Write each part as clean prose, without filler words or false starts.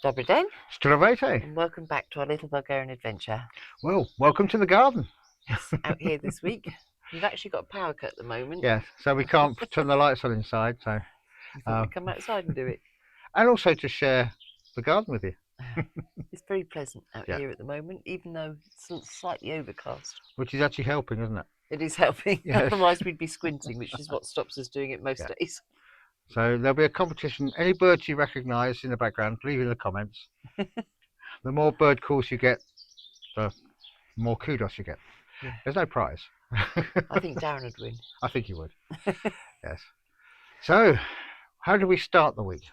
Dobry Stravete. and welcome back to our little Bulgarian adventure. Well, welcome to the garden. Yes, out here this week. We've actually got a power cut at the moment. Yeah, so we can't turn the lights on inside, so We thought we'd come outside and do it. and also to share the garden with you. It's very pleasant out Yeah. here at the moment, even though it's slightly overcast. Which is actually helping, isn't it? It is helping. Yes. Otherwise we'd be squinting, which is what stops us doing it most days. So there'll be a competition. Any birds you recognise in the background, leave in the comments. The more bird calls you get, the more kudos you get. Yeah. There's no prize. I think Darren would win. I think you would. Yes. So, how do we start the week?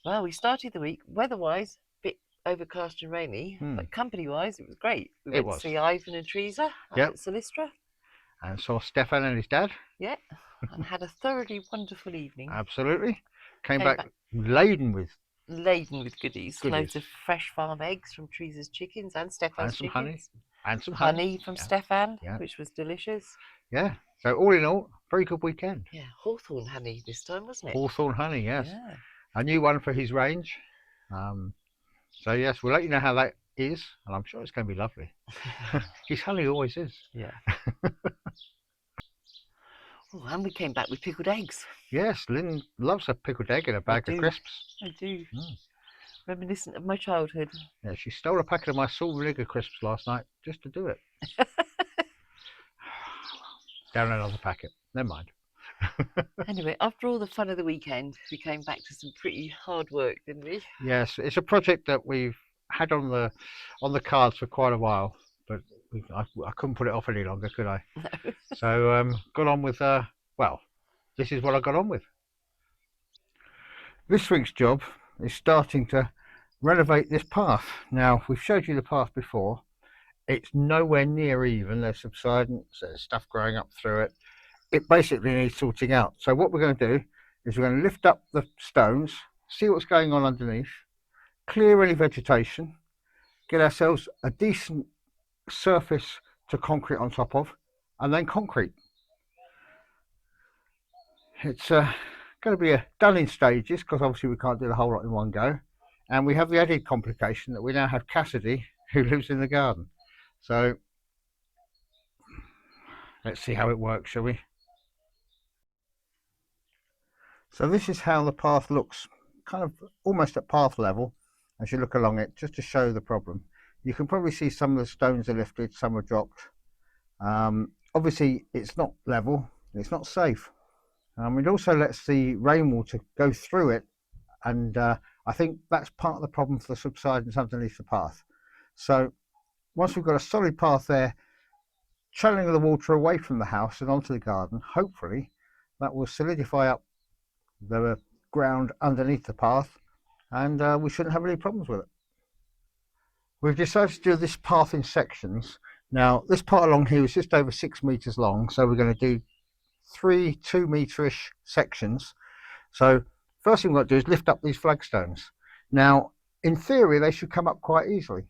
Well, we started the week weather-wise, a bit overcast and rainy, but company-wise, it was great. We went to see Ivan and Teresa at Silistra. And saw Stefan and his dad. Yeah, and had a thoroughly wonderful evening. Absolutely. Came back laden with goodies. Loads of fresh farm eggs from Teresa's chickens and Stefan's chickens. Honey. And some honey from Stefan, which was delicious. Yeah. So all in all, very good weekend. Yeah, hawthorn honey this time, wasn't it? Hawthorn honey, yes. Yeah. A new one for his range. So yes, we'll let you know how that is, and I'm sure it's going to be lovely. His honey always is. Yeah. Oh, and we came back with pickled eggs. Yes, Lynn loves a pickled egg and a bag of crisps. I do. Reminiscent of my childhood. Yeah, she stole a packet of my salt vinegar crisps last night just to do it. Down another packet. Never mind. Anyway, after all the fun of the weekend, we came back to some pretty hard work, didn't we? Yes, it's a project that we've had on the cards for quite a while, but I couldn't put it off any longer, could I? No. So got on with well, this is what I got on with. This week's job is starting to renovate this path. Now, we've showed you the path before. It's nowhere near even. There's subsidence, there's stuff growing up through it. It basically needs sorting out. So what we're going to do is we're going to lift up the stones, see what's going on underneath, clear any vegetation, get ourselves a decent surface to concrete on top of, and then concrete. It's going to be done in stages, because obviously we can't do the whole lot in one go, and we have the added complication that we now have Cassidy, who lives in the garden. So let's see how it works, shall we? So this is how the path looks, kind of almost at path level as you look along it, just to show the problem. You can probably see some of the stones are lifted, some are dropped. Obviously it's not level, it's not safe. It also lets the rainwater go through it, and I think that's part of the problem for the subsidence underneath the path. So once we've got a solid path there, channeling the water away from the house and onto the garden, hopefully that will solidify up the ground underneath the path, and we shouldn't have any problems with it. We've decided to do this path in sections. Now, this part along here is just over 6 meters long, so we're going to do 3 2-meter-ish sections. So first thing we've got to do is lift up these flagstones. Now, in theory, they should come up quite easily.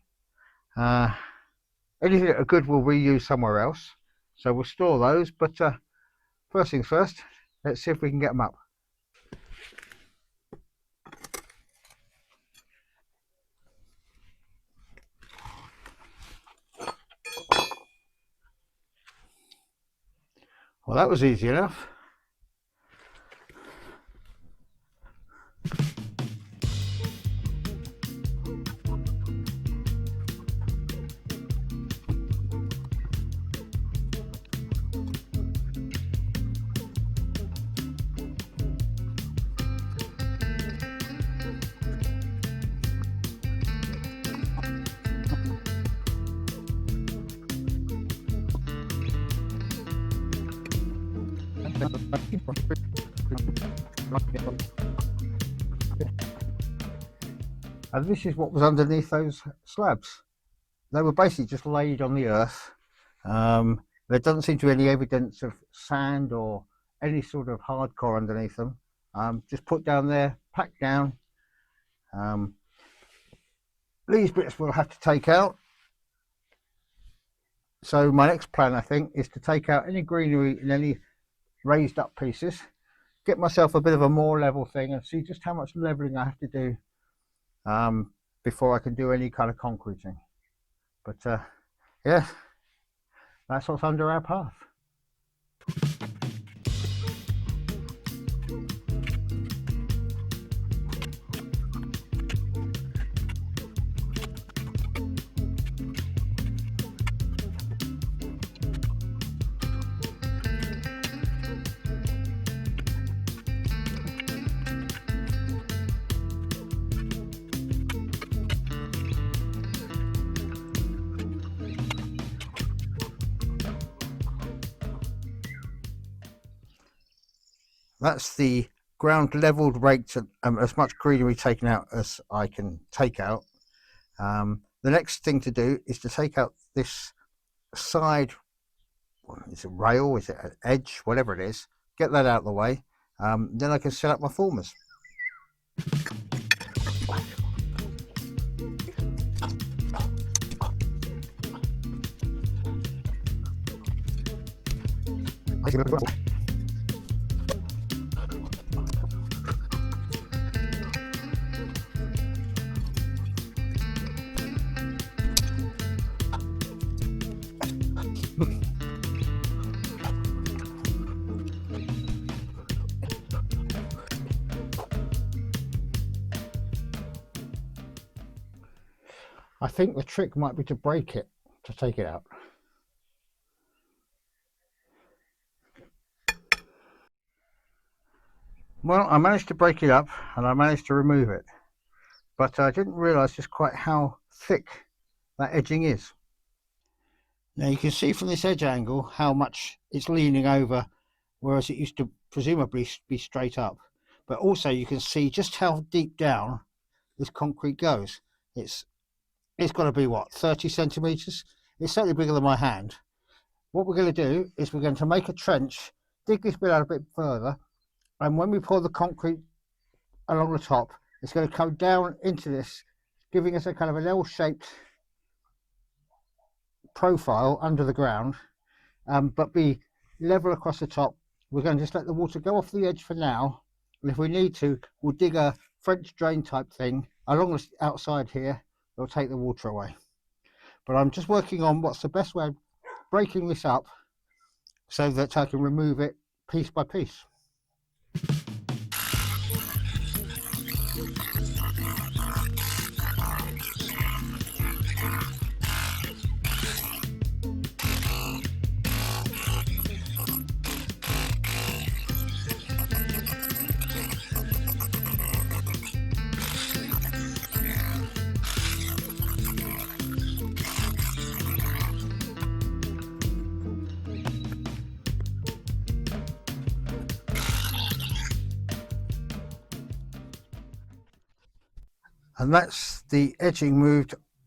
Anything that are good we'll reuse somewhere else, so we'll store those, but first things first, let's see if we can get them up. Well, that was easy enough. And this is what was underneath those slabs. They were basically just laid on the earth. There doesn't seem to be any evidence of sand or any sort of hardcore underneath them. Just put down there, packed down. These bits we'll have to take out. So my next plan, I think, is to take out any greenery and any raised up pieces, get myself a bit of a more level thing and see just how much leveling I have to do before I can do any kind of concreting. But yeah, that's what's under our path. That's the ground leveled, raked, as much greenery taken out as I can take out. The next thing to do is to take out this side, is it rail, is it an edge, whatever it is, get that out of the way. Then I can set up my formers. I think the trick might be to break it to take it out. Well, I managed to break it up and I managed to remove it, but I didn't realise just quite how thick that edging is. Now you can see from this edge angle how much it's leaning over, whereas it used to presumably be straight up. But also you can see just how deep down this concrete goes. It's got to be, what, 30 centimetres? It's certainly bigger than my hand. What we're going to do is we're going to make a trench, dig this bit out a bit further, and when we pour the concrete along the top, it's going to come down into this, giving us a kind of an L-shaped profile under the ground, but be level across the top. We're going to just let the water go off the edge for now, and if we need to, we'll dig a French drain type thing along the outside here. It'll take the water away. But I'm just working on what's the best way of breaking this up so that I can remove it piece by piece. And that's the edging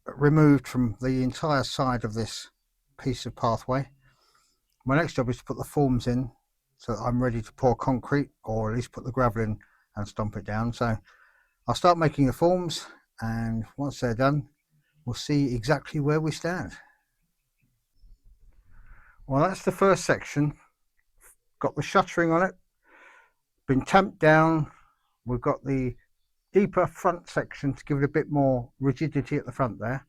removed from the entire side of this piece of pathway. My next job is to put the forms in so that I'm ready to pour concrete, or at least put the gravel in and stomp it down. So I'll start making the forms, and once they're done, we'll see exactly where we stand. Well, that's the first section. Got the shuttering on it, been tamped down. We've got the deeper front section to give it a bit more rigidity at the front there.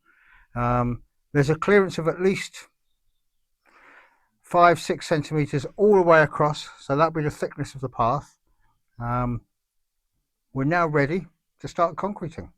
There's a clearance of at least 5-6 centimeters all the way across, so that'll be the thickness of the path. We're now ready to start concreting.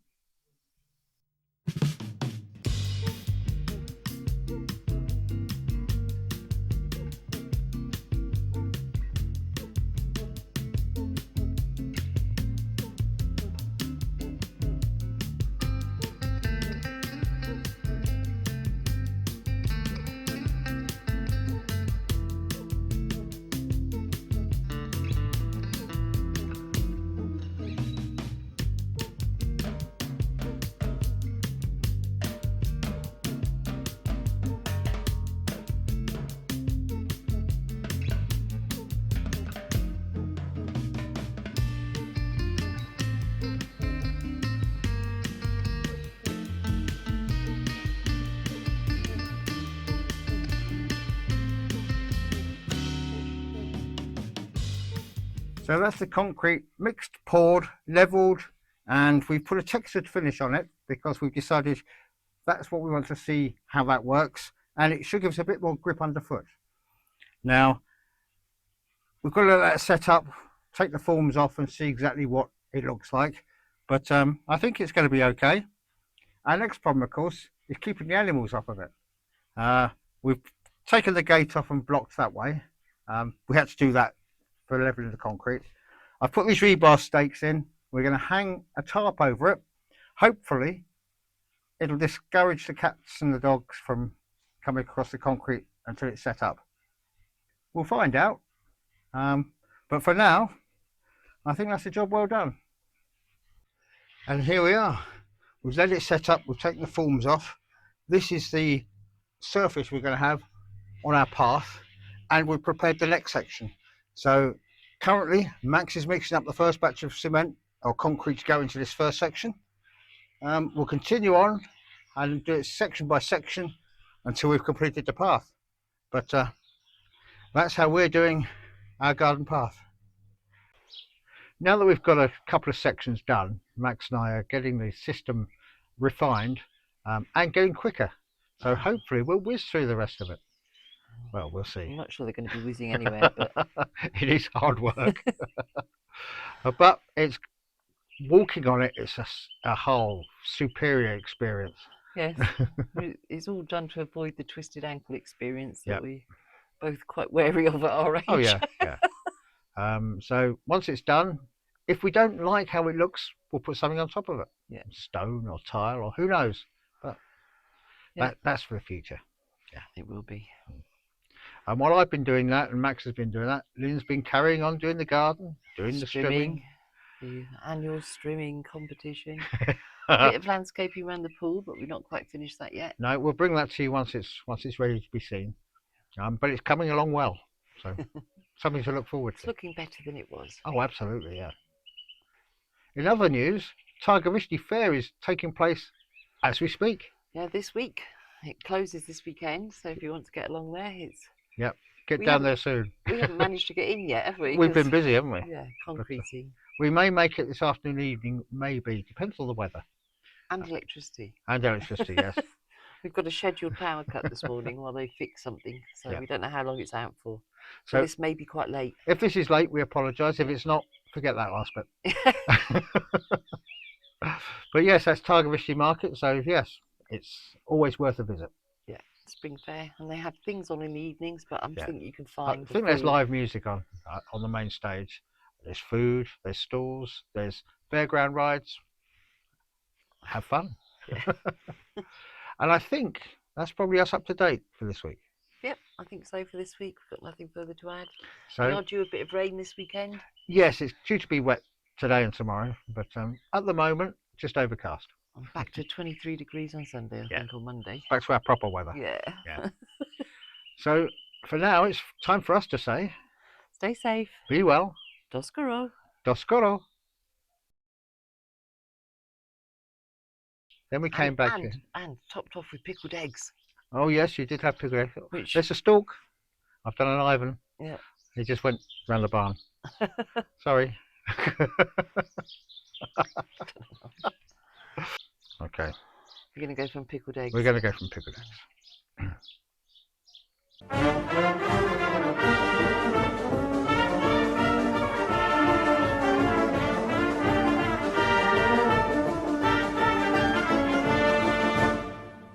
So that's the concrete mixed, poured, levelled and we've put a textured finish on it because we've decided that's what we want to see how that works, and it should give us a bit more grip underfoot. Now we've got to let that set up, take the forms off and see exactly what it looks like, but I think it's going to be okay. Our next problem, of course, is keeping the animals off of it. We've taken the gate off and blocked that way. We had to do that for leveling the concrete. I've put these rebar stakes in. We're going to hang a tarp over it. Hopefully it'll discourage the cats and the dogs from coming across the concrete until it's set up. We'll find out. But for now, I think that's a job well done. And here we are. We've let it set up. We've taken the forms off. This is the surface we're going to have on our path, and we've prepared the next section. So currently Max is mixing up the first batch of cement or concrete to go into this first section. We'll continue on and do it section by section until we've completed the path. But that's how we're doing our garden path. Now that we've got a couple of sections done, Max and I are getting the system refined and getting quicker. So hopefully we'll whiz through the rest of it. Well, we'll see. I'm not sure they're going to be whizzing anywhere, but it is hard work. But it's walking on it. It's a whole superior experience. Yes, it's all done to avoid the twisted ankle experience that we're both quite wary of at our age. Oh yeah, yeah. So once it's done, if we don't like how it looks, we'll put something on top of it. Yeah, stone or tile or who knows. But that's for the future. Yeah, it will be. And while I've been doing that and Max has been doing that, Lynn's been carrying on doing the garden, doing the strimming. The annual strimming competition. A bit of landscaping around the pool, but we've not quite finished that yet. No, we'll bring that to you once it's ready to be seen. But it's coming along well, so something to look forward to. It's looking better than it was. Oh, absolutely, yeah. In other news, Tiger Vistey Fair is taking place as we speak. Yeah, this week. It closes this weekend, so if you want to get along there, it's... Yep, get down there soon. We haven't managed to get in yet, have we? We've been busy, haven't we? Yeah, concreting. We may make it this afternoon, evening, maybe. Depends on the weather. And electricity. And electricity, yes. We've got a scheduled power cut this morning while they fix something, so we don't know how long it's out for. So this may be quite late. If this is late, we apologise. If it's not, forget that last bit. But yes, that's Tiger Vistey Market, so yes, it's always worth a visit. Yeah, spring fair, and they have things on in the evenings, but I'm thinking you can find... I think there's live music on the main stage. There's food, there's stalls, there's fairground rides. Have fun. Yeah. And I think that's probably us up to date for this week. Yep, I think so for this week. We've got nothing further to add. So, we are due a bit of rain this weekend. Yes, it's due to be wet today and tomorrow, but at the moment, just overcast. I'm back to 23 degrees on Sunday, I think, on Monday. Back to our proper weather. Yeah. So, for now, it's time for us to say... Stay safe. Be well. Do scoro. Do scoro. Then we came back here. And topped off with pickled eggs. Oh, yes, you did have pickled eggs. There's a stalk. I've done an Ivan. Yeah. He just went round the barn. Sorry. Okay. We're going to go from pickled eggs. We're going to go from pickled eggs.